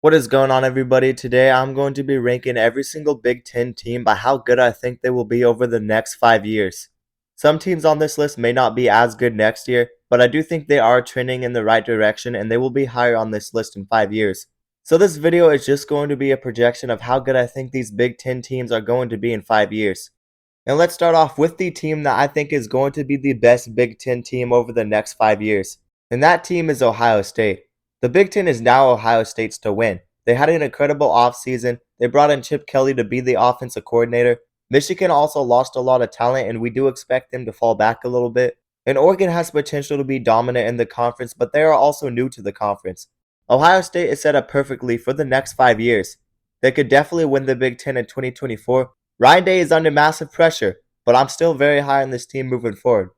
What is going on, everybody? Today I'm going to be ranking every single Big Ten team by how good I think they will be over the next 5 years. Some teams on this list may not be as good next year, but I do think they are trending in the right direction and they will be higher on this list in 5 years. So this video is just going to be a projection of how good I think these Big Ten teams are going to be in 5 years. And let's start off with the team that I think is going to be the best Big Ten team over the next 5 years. And that team is Ohio State. The Big Ten is now Ohio State's to win. They had an incredible offseason. They brought in Chip Kelly to be the offensive coordinator. Michigan also lost a lot of talent, and we do expect them to fall back a little bit. And Oregon has potential to be dominant in the conference, but they are also new to the conference. Ohio State is set up perfectly for the next 5 years. They could definitely win the Big Ten in 2024. Ryan Day is under massive pressure, but I'm still very high on this team moving forward.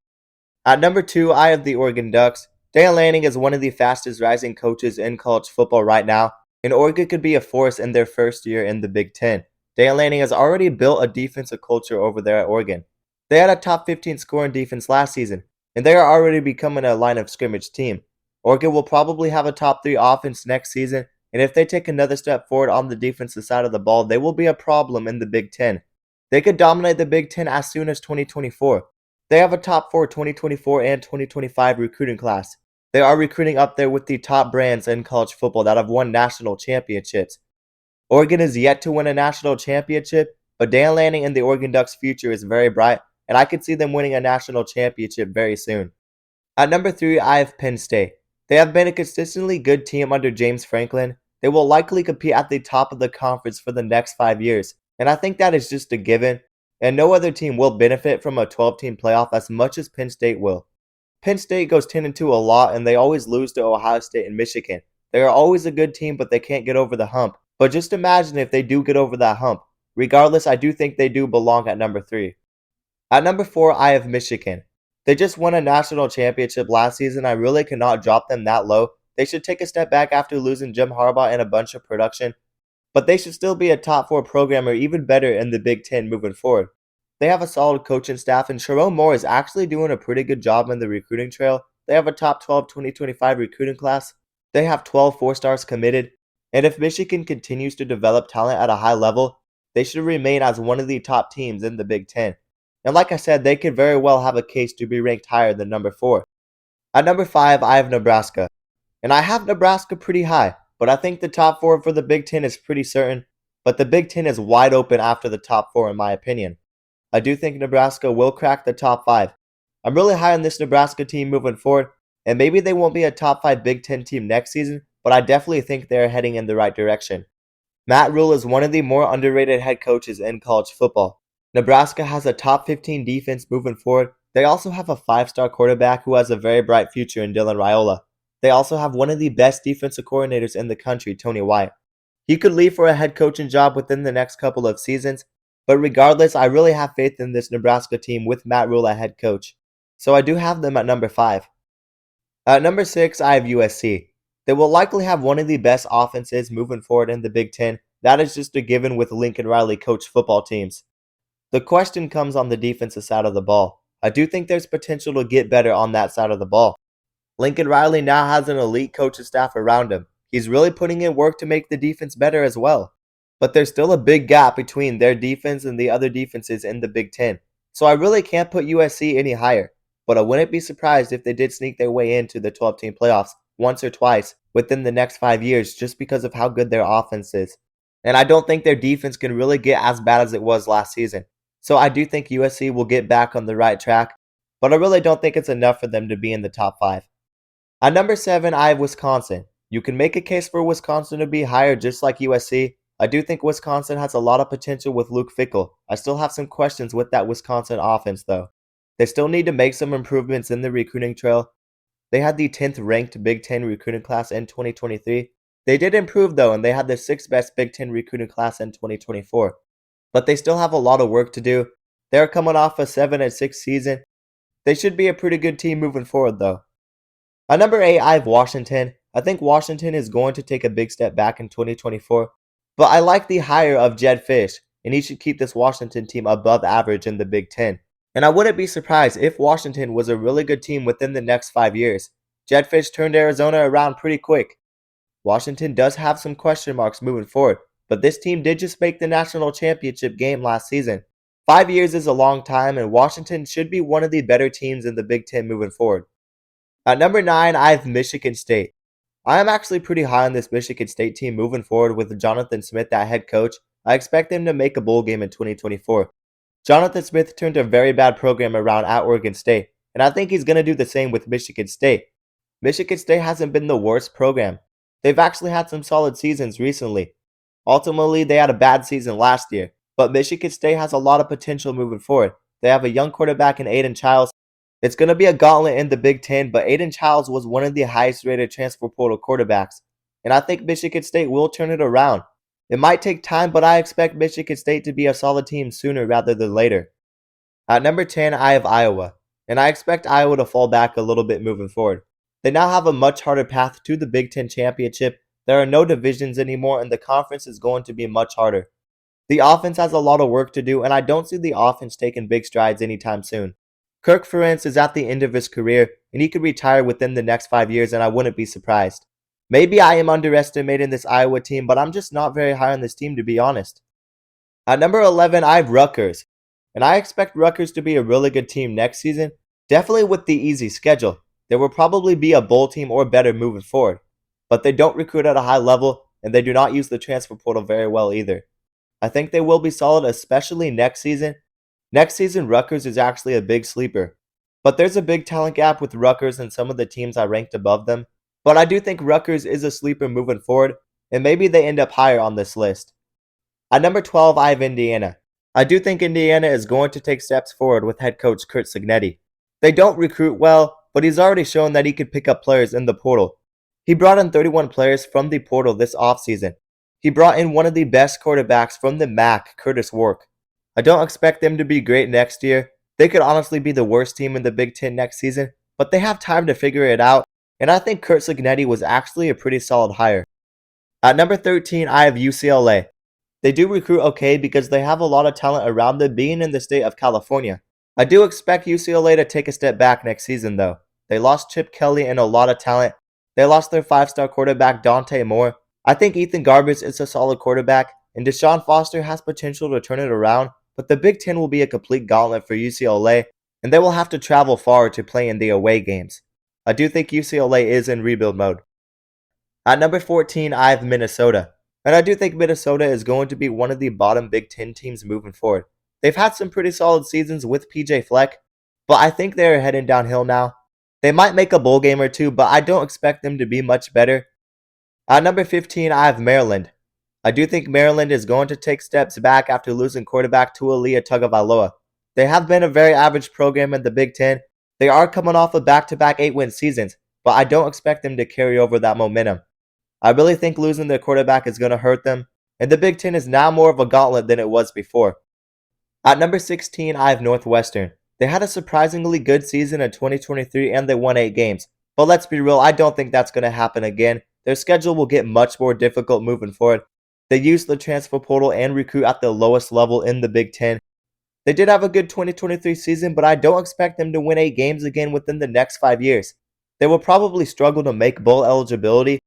At number 2, I have the Oregon Ducks. Dan Lanning is one of the fastest rising coaches in college football right now, and Oregon could be a force in their first year in the Big Ten. Dan Lanning has already built a defensive culture over there at Oregon. They had a top 15 scoring defense last season, and they are already becoming a line of scrimmage team. Oregon will probably have a top 3 offense next season, and if they take another step forward on the defensive side of the ball, they will be a problem in the Big Ten. They could dominate the Big Ten as soon as 2024. They have a top 4 2024 and 2025 recruiting class. They are recruiting up there with the top brands in college football that have won national championships. Oregon is yet to win a national championship, but Dan Lanning and the Oregon Ducks' future is very bright, and I could see them winning a national championship very soon. At number 3, I have Penn State. They have been a consistently good team under James Franklin. They will likely compete at the top of the conference for the next 5 years, and I think that is just a given, and no other team will benefit from a 12-team playoff as much as Penn State will. Penn State goes 10-2 a lot, and they always lose to Ohio State and Michigan. They are always a good team, but they can't get over the hump. But just imagine if they do get over that hump. Regardless, I do think they do belong at number 3. At number 4, I have Michigan. They just won a national championship last season. I really cannot drop them that low. They should take a step back after losing Jim Harbaugh and a bunch of production, but they should still be a top 4 program or even better in the Big Ten moving forward. They have a solid coaching staff, and Sherrone Moore is actually doing a pretty good job in the recruiting trail. They have a top 12 2025 recruiting class. They have 12 4-stars committed, and if Michigan continues to develop talent at a high level, they should remain as one of the top teams in the Big Ten. And like I said, they could very well have a case to be ranked higher than number 4. At number 5, I have Nebraska. And I have Nebraska pretty high, but I think the top 4 for the Big Ten is pretty certain, but the Big Ten is wide open after the top 4 in my opinion. I do think Nebraska will crack the top 5. I'm really high on this Nebraska team moving forward, and maybe they won't be a top 5 Big Ten team next season, but I definitely think they're heading in the right direction. Matt Rhule is one of the more underrated head coaches in college football. Nebraska has a top 15 defense moving forward. They also have a 5-star quarterback who has a very bright future in Dylan Raiola. They also have one of the best defensive coordinators in the country, Tony White. He could leave for a head coaching job within the next couple of seasons, but regardless, I really have faith in this Nebraska team with Matt Rhule as head coach. So I do have them at number 5. At number 6, I have USC. They will likely have one of the best offenses moving forward in the Big Ten. That is just a given with Lincoln Riley coach football teams. The question comes on the defensive side of the ball. I do think there's potential to get better on that side of the ball. Lincoln Riley now has an elite coaching staff around him. He's really putting in work to make the defense better as well. But there's still a big gap between their defense and the other defenses in the Big Ten. So I really can't put USC any higher. But I wouldn't be surprised if they did sneak their way into the 12-team playoffs once or twice within the next 5 years just because of how good their offense is. And I don't think their defense can really get as bad as it was last season. So I do think USC will get back on the right track, but I really don't think it's enough for them to be in the top 5. At number 7, I have Wisconsin. You can make a case for Wisconsin to be higher just like USC. I do think Wisconsin has a lot of potential with Luke Fickell. I still have some questions with that Wisconsin offense though. They still need to make some improvements in the recruiting trail. They had the 10th ranked Big Ten recruiting class in 2023. They did improve though, and they had the 6th best Big Ten recruiting class in 2024. But they still have a lot of work to do. They're coming off a 7-6 season. They should be a pretty good team moving forward though. At number 8, I have Washington. I think Washington is going to take a big step back in 2024. But I like the hire of Jedd Fisch, and he should keep this Washington team above average in the Big Ten. And I wouldn't be surprised if Washington was a really good team within the next 5 years. Jedd Fisch turned Arizona around pretty quick. Washington does have some question marks moving forward, but this team did just make the national championship game last season. 5 years is a long time, and Washington should be one of the better teams in the Big Ten moving forward. At number 9, I have Michigan State. I am actually pretty high on this Michigan State team moving forward with Jonathan Smith at head coach. I expect them to make a bowl game in 2024. Jonathan Smith turned a very bad program around at Oregon State, and I think he's going to do the same with Michigan State. Michigan State hasn't been the worst program. They've actually had some solid seasons recently. Ultimately, they had a bad season last year, but Michigan State has a lot of potential moving forward. They have a young quarterback in Aiden Childs. It's going to be a gauntlet in the Big Ten, but Aiden Childs was one of the highest rated transfer portal quarterbacks, and I think Michigan State will turn it around. It might take time, but I expect Michigan State to be a solid team sooner rather than later. At number 10, I have Iowa, and I expect Iowa to fall back a little bit moving forward. They now have a much harder path to the Big Ten championship. There are no divisions anymore, and the conference is going to be much harder. The offense has a lot of work to do, and I don't see the offense taking big strides anytime soon. Kirk Ferentz is at the end of his career, and he could retire within the next 5 years, and I wouldn't be surprised. Maybe I am underestimating this Iowa team, but I'm just not very high on this team, to be honest. At number 11, I have Rutgers, and I expect Rutgers to be a really good team next season, definitely with the easy schedule. They will probably be a bowl team or better moving forward, but they don't recruit at a high level, and they do not use the transfer portal very well either. I think they will be solid, especially next season. Next season, Rutgers is actually a big sleeper, but there's a big talent gap with Rutgers and some of the teams I ranked above them. But I do think Rutgers is a sleeper moving forward, and maybe they end up higher on this list. At number 12, I have Indiana. I do think Indiana is going to take steps forward with head coach Curt Cignetti. They don't recruit well, but he's already shown that he could pick up players in the portal. He brought in 31 players from the portal this offseason. He brought in one of the best quarterbacks from the MAC, Curtis Wark. I don't expect them to be great next year. They could honestly be the worst team in the Big Ten next season, but they have time to figure it out. And I think Curt Cignetti was actually a pretty solid hire. At number 13, I have UCLA. They do recruit okay because they have a lot of talent around them being in the state of California. I do expect UCLA to take a step back next season though. They lost Chip Kelly and a lot of talent. They lost their 5-star quarterback Dante Moore. I think Ethan Garbus is a solid quarterback, and Deshaun Foster has potential to turn it around, but the Big Ten will be a complete gauntlet for UCLA, and they will have to travel far to play in the away games. I do think UCLA is in rebuild mode. At number 14, I have Minnesota. And I do think Minnesota is going to be one of the bottom Big Ten teams moving forward. They've had some pretty solid seasons with PJ Fleck, but I think they're heading downhill now. They might make a bowl game or two, but I don't expect them to be much better. At number 15, I have Maryland. I do think Maryland is going to take steps back after losing quarterback Tualia Tagovailoa. They have been a very average program in the Big Ten. They are coming off of back-to-back 8-win seasons, but I don't expect them to carry over that momentum. I really think losing their quarterback is going to hurt them, and the Big Ten is now more of a gauntlet than it was before. At number 16, I have Northwestern. They had a surprisingly good season in 2023 and they won 8 games. But let's be real, I don't think that's going to happen again. Their schedule will get much more difficult moving forward. They use the transfer portal and recruit at the lowest level in the Big Ten. They did have a good 2023 season, but I don't expect them to win 8 games again within the next 5 years. They will probably struggle to make bowl eligibility.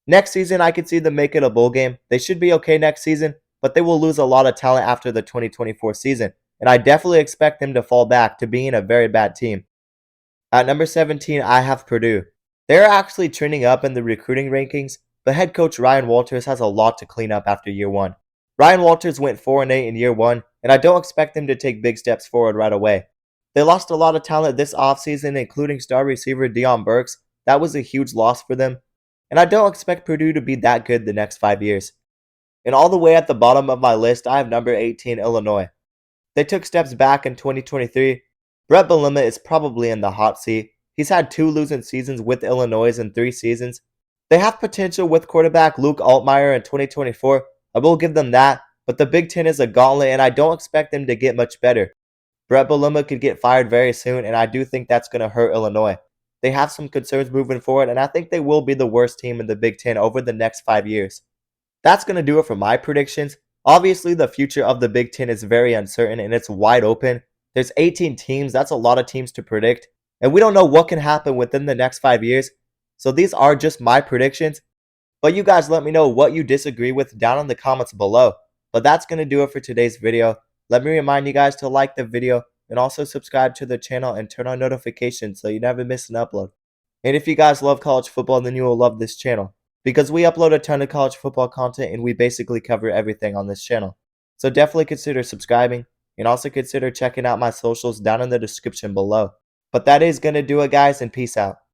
Next season, I could see them making a bowl game. They should be okay next season, but they will lose a lot of talent after the 2024 season, and I definitely expect them to fall back to being a very bad team. At number 17, I have Purdue. They're actually trending up in the recruiting rankings, but head coach Ryan Walters has a lot to clean up after year 1. Ryan Walters went 4-8 in year 1, and I don't expect them to take big steps forward right away. They lost a lot of talent this offseason, including star receiver Deion Burks. That was a huge loss for them, and I don't expect Purdue to be that good the next 5 years. And all the way at the bottom of my list, I have number 18, Illinois. They took steps back in 2023. Brett Bielema is probably in the hot seat. He's had 2 losing seasons with Illinois in 3 seasons. They have potential with quarterback Luke Altmaier in 2024. I will give them that, but the Big Ten is a gauntlet, and I don't expect them to get much better. Brett Bielema could get fired very soon, and I do think that's going to hurt Illinois. They have some concerns moving forward, and I think they will be the worst team in the Big Ten over the next 5 years. That's going to do it for my predictions. Obviously, the future of the Big Ten is very uncertain, and it's wide open. There's 18 teams. That's a lot of teams to predict, and we don't know what can happen within the next 5 years. So these are just my predictions. But you guys let me know what you disagree with down in the comments below. But that's going to do it for today's video. Let me remind you guys to like the video and also subscribe to the channel and turn on notifications so you never miss an upload. And if you guys love college football, then you will love this channel, because we upload a ton of college football content and we basically cover everything on this channel. So definitely consider subscribing and also consider checking out my socials down in the description below. But that is going to do it, guys, and peace out.